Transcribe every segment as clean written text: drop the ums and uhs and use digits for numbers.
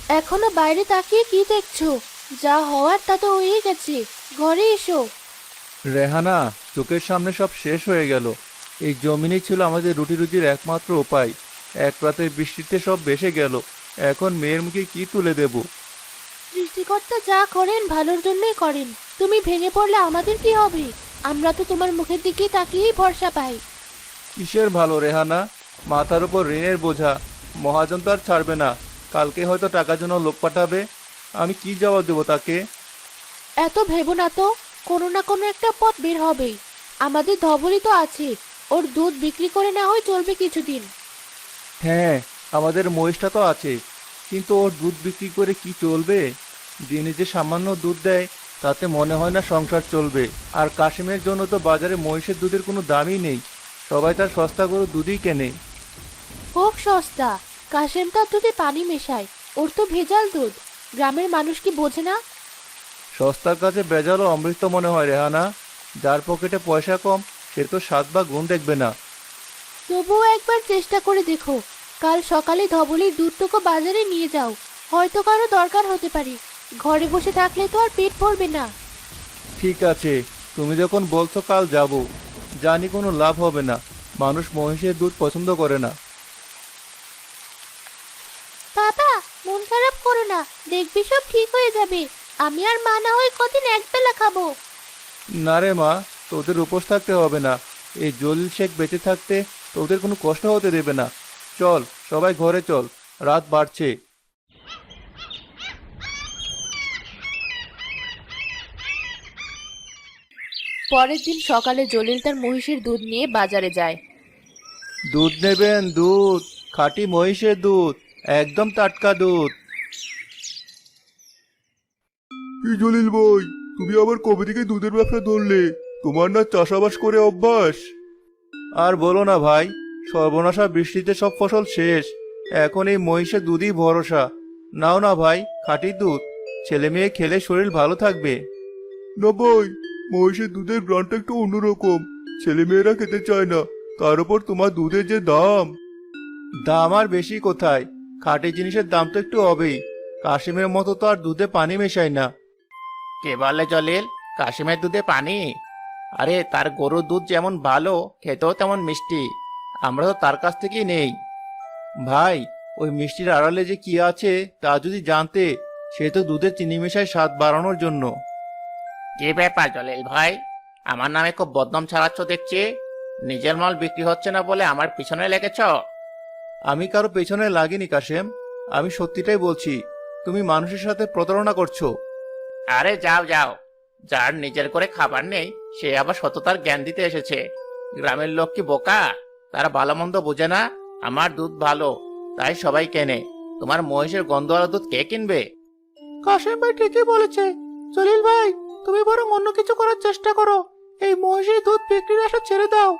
এখনো বাইরে তাকিয়ে কি দেখছো? যা হওয়ার তা তো হয়ে গেছে। ঘরে এসো। রেহানা, চোখের সামনে সব শেষ হয়ে গেল। এই জমিনই ছিল আমাদের রুটি রুজির একমাত্র উপায়। এক রাতের বৃষ্টিতে সব ভেসে গেল। এখন মেয়ের মুখে কি তুলে দেব? সৃষ্টিকর্তা যা করেন ভালোর জন্যই করেন। তুমি ভেঙে পড়লে আমাদের কি হবে? আমরা তো তোমার মুখের দিকে তাকিয়েই ভরসা পাই। কিসের ভালো রেহানা? মাথার উপর ঋণের বোঝা। মহাজন তো আর ছাড়বে না। কালকে হয়তো টাকার জন্য লোক পাঠাবে। আমি কি জবাব দেবো তাকে? এত ভেবো না তো, কোনো না কোনো একটা পথ বের হবেই। আমাদের ধবলই তো আছে, ওর দুধ বিক্রি করে না হয় চলবে কিছুদিন। হ্যাঁ, আমাদের মহিষটা তো আছে, কিন্তু ওর দুধ বিক্রি করে কি চলবে? দিনে যে সামান্য দুধ দেয়, তাতে মনে হয় না সংসার চলবে। আর কাশিমের জন্য তো বাজারে মহিষের দুধের কোনো দামই নেই। সবাই তার সস্তা করে দুধই কেনে। হোক সস্তা, কাশেম তার দুধে পানি মেশায়। ওর তো ভেজাল দুধ। গ্রামের মানুষ কি বোঝে না? সস্তার কাছে বেজালও অমৃত মনে হয় রেহানা। যার পকেটে পয়সা কম, সে তো স্বাদ বা গুণ দেখবে না। তবুও একবার চেষ্টা করে দেখো। কাল সকালে ধবলির দুধটুকু বাজারে নিয়ে যাও। হয়তো কারো দরকার হতে পারে। ঘরে বসে থাকলে তো আর পেট ভরবে না। ঠিক আছে, তুমি যখন বলছো কাল যাব। জানি কোনো লাভ হবে না। মানুষ মহিষের দুধ পছন্দ করে না। বাবা, মন খারাপ করো না। দেখবি সব ঠিক হয়ে যাবে। আমি আর মা না হয় কদিন একবেলা খাবো। না রে মা, তোদের উপোস থাকতে হবে না। এই জলিল শেখ বেঁচে থাকতে তোদের কোনো কষ্ট হতে দেবে না। চল, সবাই ঘরে চল। রাত বাড়ছে। পরের দিন সকালে জলিল তার মহিষের দুধ নিয়ে বাজারে যায়। দুধ নেবেন? দুধ, খাঁটি মহিষের দুধ, একদম টাটকা দুধ। কি জলিল ভাই, তুমি আবার কবে থেকে দুধের ব্যবসা ধরলে? তোমার না চাষাবাস করে অভ্যাস? আর বলো না ভাই, সর্বনাশা বৃষ্টিতে সব ফসল শেষ। এখন এই মহিষের দুধই ভরসা। নাও না ভাই, খাঁটি দুধ। ছেলে মেয়ে খেলে শরীর ভালো থাকবে। না ভাই, মহিষের দুধের ব্র্যান্ডটা একটু অন্যরকম। ছেলেমেয়েরা খেতে চায় না। তার উপর তোমার দুধের যে দাম। দাম আর বেশি কোথায়? খাঁটি জিনিসের দাম তো একটু হবেই। কাশিমের মতো তো আর দুধে পানি মেশাই না। কে বলে জলিল, কাশিমের দুধে পানি? আরে তার গরুর দুধ যেমন ভালো, খেতেও তেমন মিষ্টি। আমরা তো তার কাছ থেকেই নেই। ভাই, ওই মিষ্টির আড়ালে যে কি আছে তা যদি জানতে। সে তো দুধে চিনি মেশায় স্বাদ বাড়ানোর জন্য। কি ব্যাপার জলিল ভাই, আমার নামে খুব বদনাম ছড়াচ্ছ দেখছি। নিজের মাল বিক্রি হচ্ছে না বলে আমার পিছনে লেগেছ? আমি কারো পেছনে লাগিনি কাশেম। আমি সত্যিটাই বলছি। তুমি মানুষের সাথে প্রতারণা করছো। আরে যাও যাও, যার নিজের করে খাবার নেই সে আবার সততার জ্ঞান দিতে এসেছে। গ্রামের লোক কি বোকা? তারা ভালো মন্দ বোঝে না। আমার দুধ ভালো, তাই সবাই কেনে। তোমার মহিষের গন্ধওয়ালা দুধ কে কিনবে? কাশেম ভাই ঠিকই বলেছে। জলিল ভাই, তুমি বরং অন্য কিছু করার চেষ্টা করো। এই মহিষের দুধ বিক্রির আশা ছেড়ে দাও।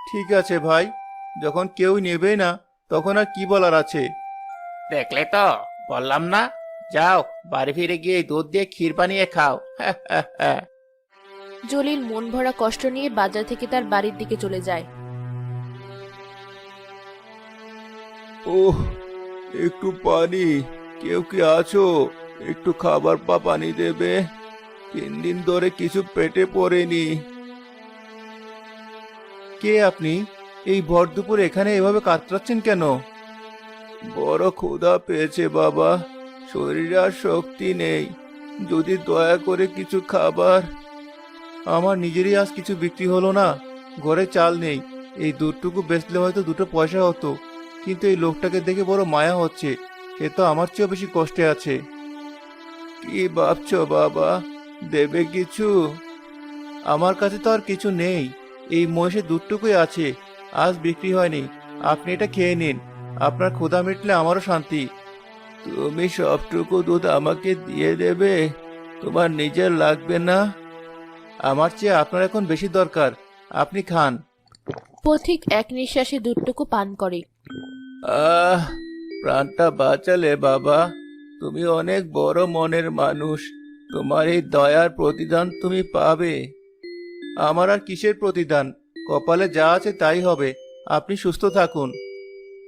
ঠিক আছে ভাই, যখন কেউ নেবেই না, তখন আর কি বলার আছে? দেখলে তো, বললাম না। যাও, বাড়ি ফিরে গিয়ে এই দুধ দিয়ে ক্ষীর বানিয়ে খাও। জলিল মন ভরা কষ্ট নিয়ে বাজার থেকে তার বাড়ির দিকে চলে যায়। ওহ, একটু পানি। কেউ কি আছো? একটু খাবার বা পানি দেবে? 3 দিন ধরে কিছু পেটে পড়েনি। কে আপনি? এই ভর দুপুরে এখানে এভাবে কাতরাচ্ছেন কেন? বড় ক্ষুধা পেয়েছে বাবা, শরীরে আর শক্তি নেই। যদি দয়া করে কিছু খাবার। আমার নিজেরই আজ কিছু বিক্রি হলো না। ঘরে চাল নেই। এই দুধটুকু বেচলে হয়তো দুটো পয়সা হতো। কিন্তু এই লোকটাকে দেখে বড় মায়া হচ্ছে। সে তো আমার চেয়েও বেশি কষ্টে আছে। কি ভাবছো বাবা, দেবে কিছু? আমার কাছে তো আর কিছু নেই। এই মহিষের দুধটুকুই আছে। আজ বিক্রি হয়নি। আপনি এটা খেয়ে নিন। আপনার ক্ষুধা মিটলে আমারও শান্তি। তুমি সবটুকু দুধ আমাকে দিয়ে দেবে? তোমার নিজের লাগবে না? আমার চেয়ে আপনার এখন বেশি দরকার। আপনি খান। পথিক এক নিঃশ্বাসে দুধটুকু পান করে। আহ, প্রাণটা বাঁচালে বাবা। তুমি অনেক বড় মনের মানুষ। তোমার এই দয়ার প্রতিদান তুমি পাবে। আমার আর কিসের প্রতিদান? কপালে যা আছে তাই হবে। আপনি সুস্থ থাকুন।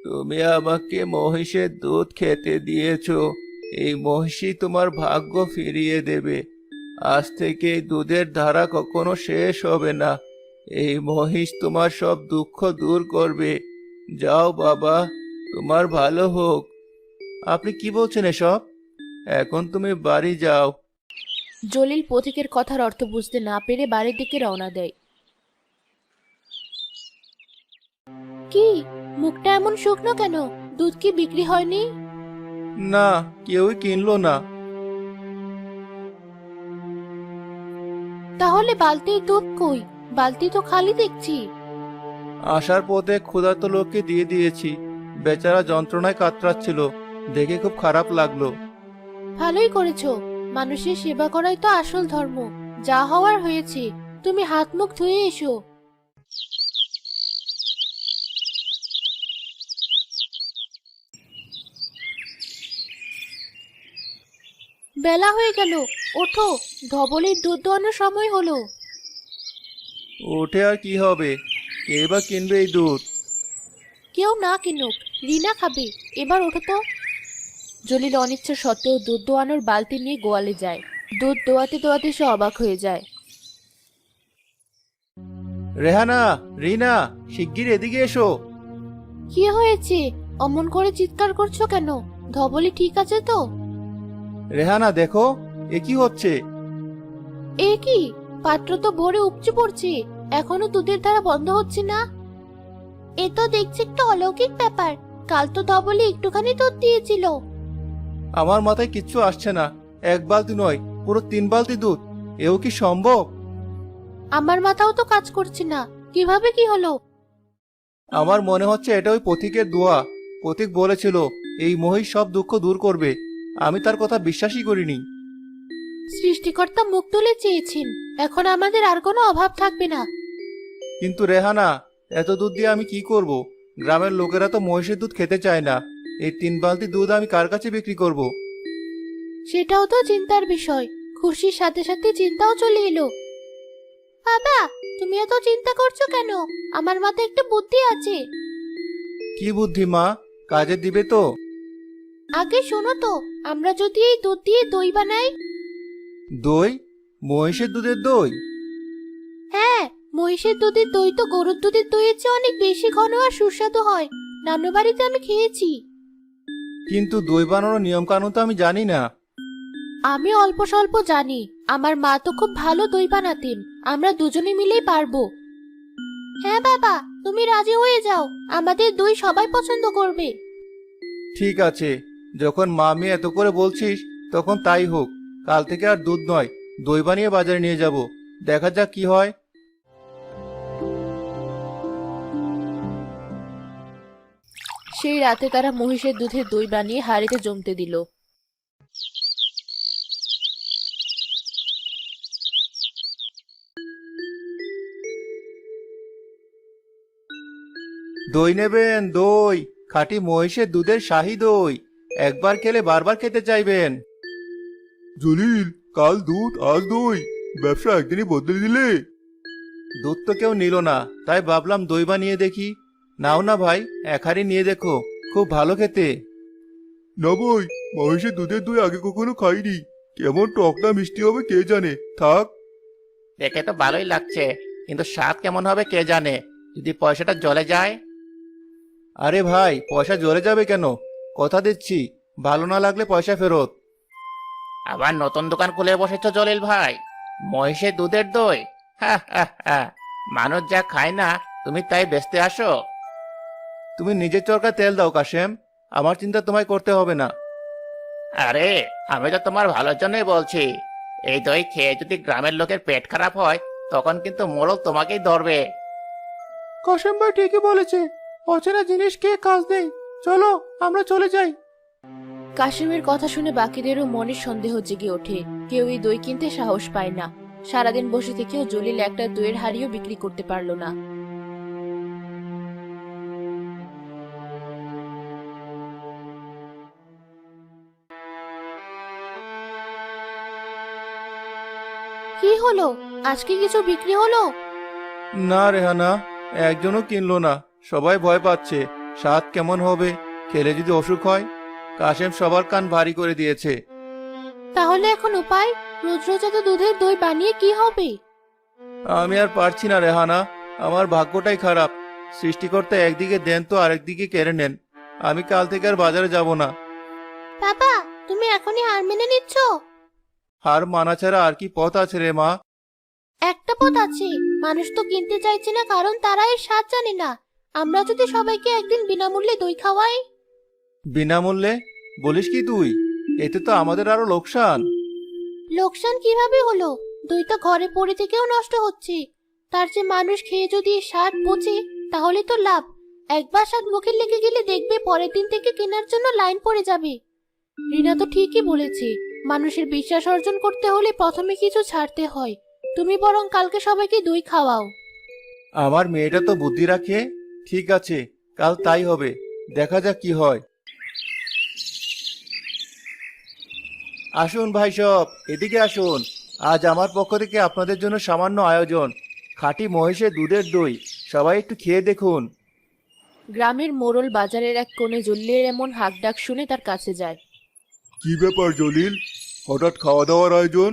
তুমি আমাকে মহিষের দুধ খেতে দিয়েছো, এই মহিষী তোমার ভাগ্য ফিরিয়ে দেবে। আজ থেকে এই দুধের ধারা কখনো শেষ হবে না। এই মহিষ তোমার সব দুঃখ দূর করবে। যাও বাবা, তোমার ভালো হোক। আপনি কি বলছেন এসব? এখন তুমি বাড়ি যাও। জলিল পথিকের কথার অর্থ বুঝতে না পেরে বাড়ির দিকে রওনা দেয়। কি, মুখটা এমন শুকনো কেন? দুধ কি বিক্রি হয়নি? না, কেউই কিনলো না। তাহলে বালতির দুধ কই? বালতি তো খালি দেখছি। আসার পথে ক্ষুধার্ত লোককে দিয়ে দিয়েছি। বেচারা যন্ত্রণায় কাতরাচ্ছিল, দেখে খুব খারাপ লাগলো। ভালোই করেছো। মানুষের সেবা করাই তো আসল ধর্ম। যা হওয়ার হয়েছে, তুমি হাত মুখ ধুয়ে এসো। বেলা হয়ে গেল, ওঠো, ধবলের দুধ দোয়ানোর সময় হলো। ওঠে আর কি হবে? কে বা কিনবে এই দুধ? কেউ না কিনুক, রিনা খাবে। এবার ওঠো তো। জলিল অনিচ্ছা সত্ত্বেও দুধ দোয়ানোর বালতি নিয়ে গোয়ালে যায়। দুধ দোয়াতে দোয়াতে সে অবাক হয়ে যায়। রেহানা, রিনা, শিগগির এদিকে এসো। কি হয়েছে? অমন করে চিৎকার করছো কেন? ধবলি ঠিক আছে তো? রেহানা দেখো, এ কি হচ্ছে? এ কি, পাত্র তো ভরে উপচে পড়ছে, এখনো দুধের ধারা বন্ধ হচ্ছে না। এ তো দেখছি একটা অলৌকিক ব্যাপার। কাল তো ধবলি একটুখানি দুধ দিয়েছিল। আমার মাথায় কিচ্ছু আসছে না। এক বালতি নয়, পুরো 3 বালতি দুধ। এও কি সম্ভব? আমার মাথাও তো কাজ করছে না, কিভাবে কি হলো? আমার মনে হচ্ছে এটা ওই পথিকের দোয়া। পথিক বলেছিল এই মহিষ সব দুঃখ দূর করবে। আমি তার কথা বিশ্বাসই করিনি। সৃষ্টিকর্তা মুখ তুলে চেয়েছেন, এখন আমাদের আর কোনো অভাব থাকবে না। কিন্তু রেহানা, এত দুধ দিয়ে আমি কি করব? গ্রামের লোকেরা তো মহিষের দুধ খেতে চায় না। এই 3 বালতি দুধ আমি কার কাছে বিক্রি করব? সেটাও তো চিন্তার বিষয়। খুশির সাথে সাথে চিন্তাও চলে এলো। বাবা, তুমি এত চিন্তা করছো কেন? আমার মাথায় একটা বুদ্ধি আছে। কি বুদ্ধি মা? কাজে দিবে তো? আগে শোনো তো, আমরা যদি এই দুধ দিয়ে দই বানাই। দই? মহিষের দুধের দই? হ্যাঁ, মহিষের দুধের দই তো গরুর দুধের দইয়ের চেয়ে অনেক বেশি ঘন আর সুস্বাদু হয়। নানু বাড়িতে আমি খেয়েছি। কিন্তু দই বানানোর নিয়ম কানুন তো আমি জানি না। আমি অল্প স্বল্প জানি। আমার মা তো খুব ভালো দই বানাতেন। আমরা দুজনে মিলেই পারবো। হ্যাঁ বাবা, তুমি রাজি হয়ে যাও। আমাদের দই সবাই পছন্দ করবে। ঠিক আছে, যখন মা আমি এত করে বলছিস, তখন তাই হোক। কাল থেকে আর দুধ নয়, দই বানিয়ে বাজারে নিয়ে যাব। দেখা যাক কি হয়। সেই রাতে তারা মহিষের দুধের দই বানিয়ে হাঁড়িতে জমতে দিল। দই নেবেন? দই, খাঁটি মহিষের দুধের শাহী দই। একবার খেলে বারবার খেতে চাইবেন। জলিল, কাল দুধ আজ দই, ব্যবসা একদিনই বদলে দিলে। দুধ তো কেউ নিল না, তাই ভাবলাম দই বানিয়ে দেখি। নাও না ভাই, এক হাঁড়ি নিয়ে দেখো, খুব ভালো খেতে। না ভাই, মহিষের দুধের দই আগে কখনো খাইনি। কেমন টক না মিষ্টি হবে কে জানে। থাক। দেখে তো ভালোই লাগছে, কিন্তু স্বাদ কেমন হবে কে জানে। যদি পয়সাটা জলে যায়? আরে ভাই, পয়সা জলে যাবে কেন? কথা দিচ্ছি, ভালো না লাগলে পয়সা ফেরত। আবার নতুন দোকান খুলে বসেছ জলিল ভাই? মহিষের দুধের দই? হা হা হা, মানুষ যা খায় না তুমি তাই বেচতে আসো? তুমি নিজের চরকা তেল দাও কাশেম, আমার চিন্তা তোমায় করতে হবে না। আরে, আমি তো তোমার ভালোর জন্যই বলছি। এই দই খেয়ে যদি গ্রামের লোকের পেট খারাপ হয়, তখন কিন্তু মোড়ল তোমাকেই ধরবে। কাশেম ভাই ঠিকই বলেছে, অচেনা জিনিস কে কাজ দেয়। চলো, আমরা চলে যাই। কাশিমের কথা শুনে বাকিদেরও মনে সন্দেহ জেগে ওঠে। কেউই দই কিনতে সাহস পায় না। সারাদিন বসে থেকেও জলিল একটা দইয়ের হাড়িও বিক্রি করতে পারল না। কি হলো? আজকে কিছু বিক্রি হলো? না রেহানা, একজনও কিনলো না। সবাই ভয় পাচ্ছে, স্বাদ কেমন হবে, খেলে যদি অসুখ হয়। কাশেম সবার কান ভারী করে দিয়েছে। তাহলে এখন উপায়? রোজ রোজ এত দুধের দই বানিয়ে কি হবে? আমি আর পারছি না রেহানা, আমার ভাগ্যটাই খারাপ। সৃষ্টিকর্তা একদিকে দেন তো আরেকদিকে কেড়ে নেন। আমি কাল থেকে আর বাজারে যাব না। বাবা, তুমি এখনই হার মেনে নিচ্ছ? হার মানা ছাড়া আর কি পথ আছে রে মা? একটা পথ আছে। মানুষ তো কিনতে চাইছে না, কারণ তারা এর স্বাদ জানে না। আমরা যদি সবাইকে একদিন বিনামূল্যে দই খাওয়াই। বিনামূল্যে? বলিস কি তুই? এতে তো আমাদের আরো লোকসান। লোকসান কিভাবে হলো? দই তো ঘরে পড়ে থেকেও নষ্ট হচ্ছে। তার যে মানুষ খেয়ে যদি এর স্বাদ বোঝে, তাহলে তো লাভ। একবার স্বাদ মুখে লেগে গেলে দেখবে পরের দিন থেকে কেনার জন্য লাইন পড়ে যাবে। রিনা তো ঠিকই বলেছে, মানুষের বিশ্বাস অর্জন করতে হলে প্রথমে কিছু ছাড়তে হয়। তুমি বরং কালকে সবাইকে দই খাওয়াও। আমার মেয়েটা তো বুদ্ধি রাখে। ঠিক আছে, কাল তাই হবে। দেখা যাক কি হয়। আসুন ভাই সব, এদিকে আসুন। আজ আমার পক্ষ থেকে আপনাদের জন্য সামান্য আয়োজন, খাঁটি মহিষের দুধের দই। সবাই একটু খেয়ে দেখুন। গ্রামের মোড়ল বাজারের এক কোণে জলিলের এমন হাঁকডাক শুনে তার কাছে যায়। কি ব্যাপার জলিল, হঠাৎ খাওয়া দাওয়ার আয়োজন?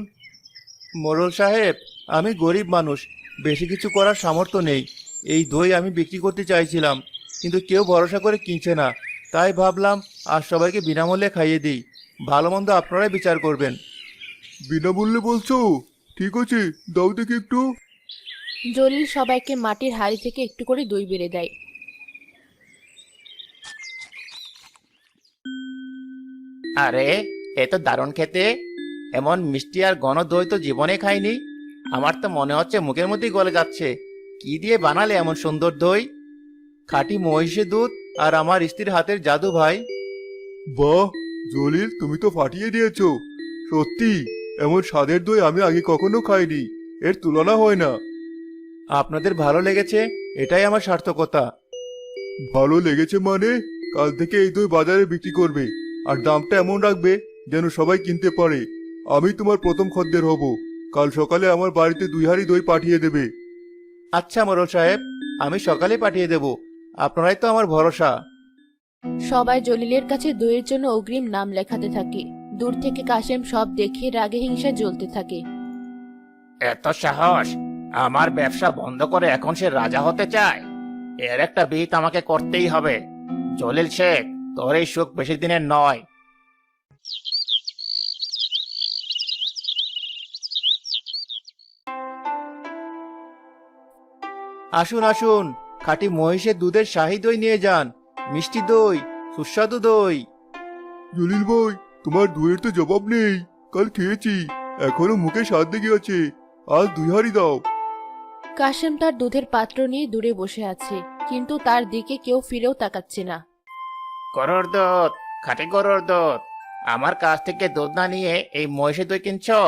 মোড়ল সাহেব, আমি গরিব মানুষ, বেশি কিছু করার সামর্থ্য নেই। এই দই আমি বিক্রি করতে চাইছিলাম, কিন্তু কেউ ভরসা করে কিনছে না। তাই ভাবলাম আজ সবাইকে বিনামূল্যে খাইয়ে দিই। ভালো মন্দ আপনারাই বিচার করবেন। বিনামূল্যে বলছো? ঠিক আছে, দাও দেখি একটু। জলিল সবাইকে মাটির হাঁড়ি থেকে একটু করে দই বেড়ে দেয়। আরে, এ তো দারুণ খেতে। এমন মিষ্টি আর ঘন দই তো জীবনে খাইনি। আমার তো মনে হচ্ছে মুখের মধ্যেই গলে যাচ্ছে। কি দিয়ে বানালে এমন সুন্দর দই? খাঁটি মহিষের দুধ আর আমার স্ত্রীর হাতের জাদু ভাই। বাহ জলিল, তুমি তো ফাটিয়ে দিয়েছো। সত্যি, এমন স্বাদের দই আমি আগে কখনো খাইনি। এর তুলনা হয় না। আপনাদের ভালো লেগেছে, এটাই আমার সার্থকতা। ভালো লেগেছে মানে? কাল থেকে এই দই বাজারে বিক্রি করবে, আর দামটা এমন রাখবে যেন সবাই কিনতে পারে। আমি তোমার প্রথম খদ্দের হব। কাল সকালে আমার বাড়িতে 2 হাঁড়ি দই পাঠিয়ে দেবে। আচ্ছা মোড়ল সাহেব, আমি সকালে পাঠিয়ে দেব। আপনারাই তো আমার ভরসা। সবাই জলিলের কাছে দইয়ের জন্য অগ্রিম নাম লেখাতে থাকে। দূর থেকে কাশেম সব দেখে রাগে হিংসায় জ্বলতে থাকে। এত সাহস! আমার ব্যবসা বন্ধ করে এখন সে রাজা হতে চায়। এর একটা বিহিত আমাকে করতেই হবে। জলিল শেখ, তোর এই সুখ বেশি দিনের নয়। আসুন আসুন, খাঁটি মহিষের দুধের শাহী দই নিয়ে যান। মিষ্টি দই, সুস্বাদু দই। জলিল ভাই, তোমার দইয়ের তো জবাব নেই। কাল খেয়েছি, এখনো মুখে স্বাদ লেগে আছে। আজ 2 হাঁড়ি দাও। কাশেম তার দুধের পাত্র নিয়ে দূরে বসে আছে, কিন্তু তার দিকে কেউ ফিরেও তাকাচ্ছে না। গরুর দুধ, খাঁটি গরুর দুধ। আমার কাছ থেকে দুধ না নিয়ে এই মহিষের দই কিনছো?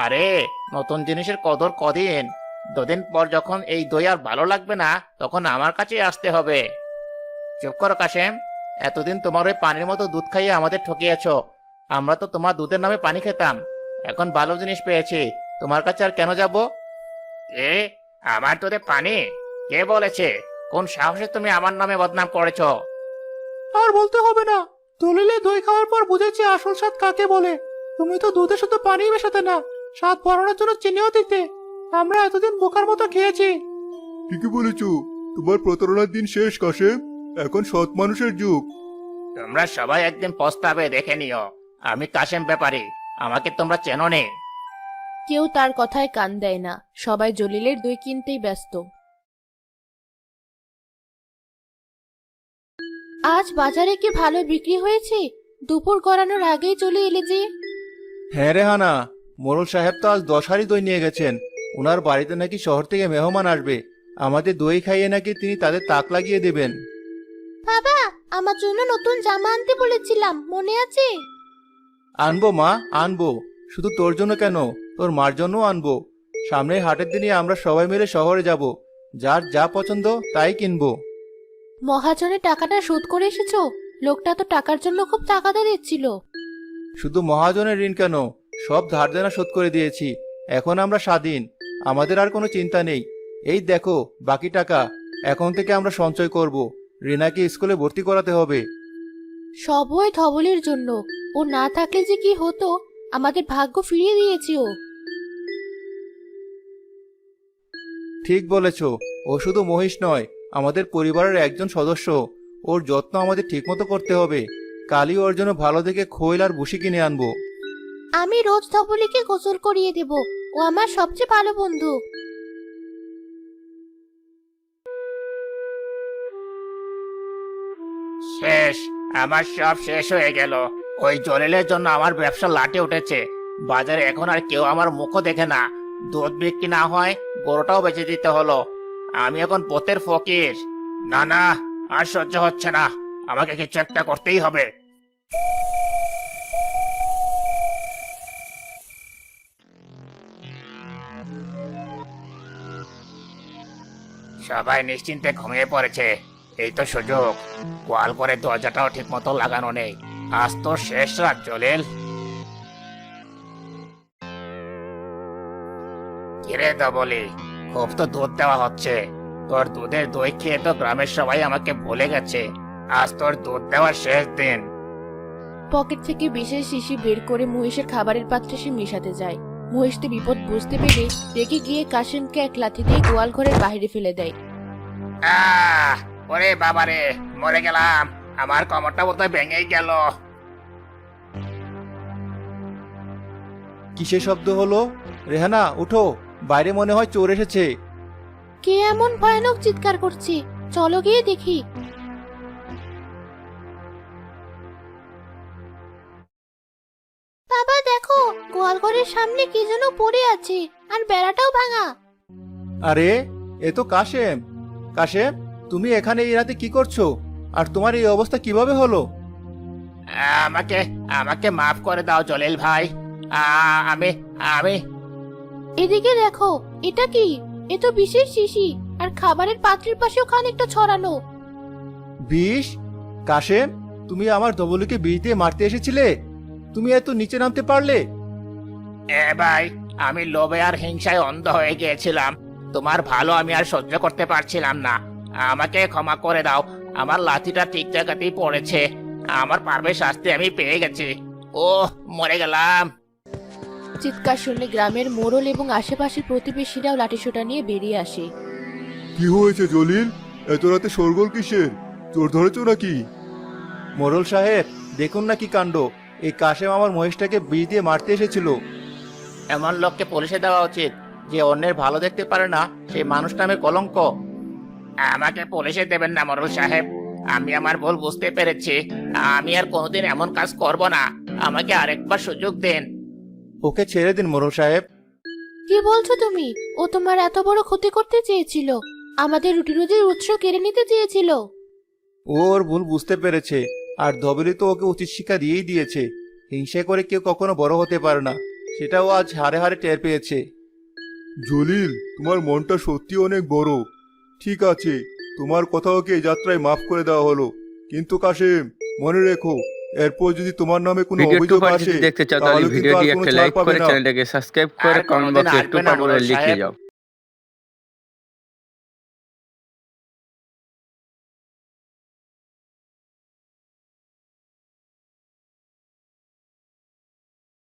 আরে, নতুন জিনিসের কদর কদিন। 2 দিন পর যখন এই দই আর ভালো লাগবে না, তখন আমার কাছে আসতে হবে। চুপ করো কাশেম। এতদিন তোমার ওই পানির মতো দুধ খাইয়ে আমাদের ঠকিয়েছো। আমরা তো তোমার দুধের নামে পানি খেতাম। এখন ভালো জিনিস পেয়েছি, তোমার কাছে আর কেন যাব? এ, আমার দুধে পানি? কে বলেছে? কোন সাহসে তুমি আমার নামে বদনাম করেছো? আর বলতে হবে না। দলিলে দই খাওয়ার পর বুঝেছি আসল স্বাদ কাকে বলে। তুমি তো দুধে শুধু পানি মেশাতে না, স্বাদ বাড়ানোর জন্য চিনিও দিতে। আমরা এতদিন বোকার মতো খেয়েছি। ঠিকই বলেছো। তোমার প্রতারণার দিন শেষ কাশেম। এখন সৎ মানুষের যুগ। তোমরা সবাই একদিন পস্তাবে, দেখে নিও। আমি কাশেম ব্যাপারী, আমাকে তোমরা চেনো নে। কেউ তার কথায় কান দেয় না। সবাই জলিলের দই কিনতেই ব্যস্ত। আজ বাজারে কি ভালো বিক্রি হয়েছে? দুপুর গড়ানোর আগেই চলে এলে যে। হ্যাঁ রেহানা, মোড়ল সাহেব তো আজ 10 হাঁড়ি দই নিয়ে গেছেন। ওনার বাড়িতে নাকি শহর থেকে মেহমান আসবে। আমাদের দই খাইয়ে নাকি তিনি তাদের তাক লাগিয়ে দেবেন। বাবা, আমার জন্য নতুন জামা আনতে বলেছিলাম, মনে আছে? আনবো মা, আনবো। শুধু তোর জন্য কেন, তোর মার জন্য আনবো। সামনের হাটের দিনে আমরা সবাই মিলে শহরে যাব। যার যা পছন্দ তাই কিনবো। মহাজনের টাকাটা শোধ করে এসেছো? লোকটা তো টাকার জন্য খুব তাগাদা দিচ্ছিল। শুধু মহাজনের ঋণ কেন, সব ধার দেনা শোধ করে দিয়েছি। এখন আমরা স্বাধীন, আমাদের আর কোনো চিন্তা নেই। এই দেখো বাকি টাকা। এখন থেকে আমরা সঞ্চয় করব। রিনাকে স্কুলে ভর্তি করাতে হবে। সব ওই ধবলের জন্য। ও না থাকলে যে কি হতো, আমাদের ভাগ্য ফিরিয়ে দিয়েছে ও। ঠিক বলেছ, ও শুধু মহিষ নয়, আমাদের পরিবারের একজন সদস্য। ওর যত্ন আমাদের ঠিকমতো করতে হবে। কালই ওর জন্য ভালো দেখে খৈল আর ভুসি কিনে আনবো। আমি রোজ ধবলিকে গোসল করিয়ে দেব। ও আমার সবচেয়ে ভালো বন্ধু। শেষ, আমার সব শেষ হয়ে গেল। ওই জলিলের জন্য আমার ব্যবসা লাটে উঠেছে। বাজারে এখন আর কেউ আমার মুখও দেখে না। দুধ বিক্রি না হয় গরুটাও বেচে দিতে হলো। আমি এখন পথের ফকির। না না, আর সহ্য হচ্ছে না। আমাকে কিছু একটা করতেই হবে। সবাই নিশ্চিন্তে ঘুমিয়ে পড়েছে। এই তো সুযোগ। গোয়াল করে দরজাটাও ঠিক মতো লাগানো নেই। আজ তো শেষ রাত জলিল। কিরে বলি, খুব তো দুধ দেওয়া হচ্ছে। তোর দুধের দই খেয়ে তো গ্রামের সবাই আমাকে ভুলে গেছে। আজ তোর দুধ দেওয়ার শেষ দিন। পকেট থেকে বিশেষ শিশি বের করে মহিষের খাবারের পাত্রে সে মেশাতে যায়। মহিষতে বিপদ বুঝতে পেরে রেগে গিয়ে কাশিমকে এক লাথি দিয়ে গোয়াল ঘরের বাইরে ফেলে দেয়। আহ, ওরে বাবারে, মরে গেলাম। আমার কোমরটা বোধহয় ভেঙেই গেল। কিসের শব্দ হলো? রেহানা, উঠো, বাইরে মনে হয় চোর এসেছে। কে এমন ভয়ানক চিৎকার করছে? চলো গিয়ে দেখি। বাবা দেখো, গোয়াল ঘরের সামনে কি যেন পড়ে আছে, আর বেড়াটাও ভাঙা। আরে, এ তো কাশেম। কাশেম, তুমি এখানে এই রাতে কি করছো? আর তোমার এই অবস্থা কিভাবে হলো? আমাকে আমাকে মাফ করে দাও জলিল ভাই। আমি আমি এদিকে দেখো, এটা কি? এ তো বিশেষ শিশি, আর খাবারের পাত্রের পাশেও খানিকটা ছড়ানো। বিষ? কাশেম, তুমি আমার ধবলুকে বিষ দিয়ে মারতে এসেছিলে? তুমি এত নিচে নামতে পারলে? ভাই, আমি লোভে আর হিংসায় অন্ধ হয়ে গিয়েছিলাম। তোমার ভালো আমি আর সহ্য করতে পারছিলাম না। আমাকে ক্ষমা করে দাও। আমার লাঠিটা ঠিক জায়গাতেই পড়েছে। আমার পারবে শাস্তি আমি পেয়ে গেছি। ও, মরে গেলাম। চিৎকার শুনে গ্রামের মোড়ল এবং আশেপাশের প্রতিবেশীরাও লাঠিসোঁটা নিয়ে বেরিয়ে আসে। কি হয়েছে জলিল? এত রাতে শোরগোল কিসের? চোর ধরেছো নাকি? মোড়ল সাহেব, দেখুন না কি কাণ্ড। এই কাশেম আমার মহিষটাকে বিষ দিয়ে মারতে এসেছিল। এমন লোককে পুলিশে দেওয়া উচিত, যে অন্যের ভালো দেখতে পারে না, সেই মানুষ নামে কলঙ্ক। আমাকে পুলিশে দেবেন না মোড়ল সাহেব। আমি আমার ভুল বুঝতে পেরেছি। আমি আর কোনোদিন এমন কাজ করব না। আমাকে আরেকবার সুযোগ দেন। ওকে ছেড়ে দিন মোড়ল সাহেব। কি বলছো তুমি? ও তোমার এত বড় ক্ষতি করতে চেয়েছিল, আমাদের রুটি রুজির উৎস কেড়ে নিতে চেয়েছিল। ও ওর ভুল বুঝতে পেরেছে, আর ধবলি তো ওকে উচিত শিক্ষা দিয়েই দিয়েছে। হিংসা করে কেউ কখনো বড় হতে পারে না, সেটাও আজ হারে হারে টের পেয়েছে। জলিল, তোমার মনটা সত্যি অনেক বড়। ঠিক আছে, তোমার কথা ওকে এই যাত্রায় মাফ করে দেওয়া হলো। কিন্তু কাশেম, মনে রেখো, এরপর যদি তোমার নামে কোনো ভিডিও অভিযোগ 2 পার্ট আসে, যদি দেখতে চাও তাহলে তাহলে কিন্তু ভিডিওটি আর কোনো একটা ছাড় লাইক পাবে করে না। চ্যানেলটাকে সাবস্ক্রাইব করে আর কমেন্ট কোনোদিন বক্সে আসবে 2 না পার্ট বলে মোড়ল লিখে সাহেব। যাও।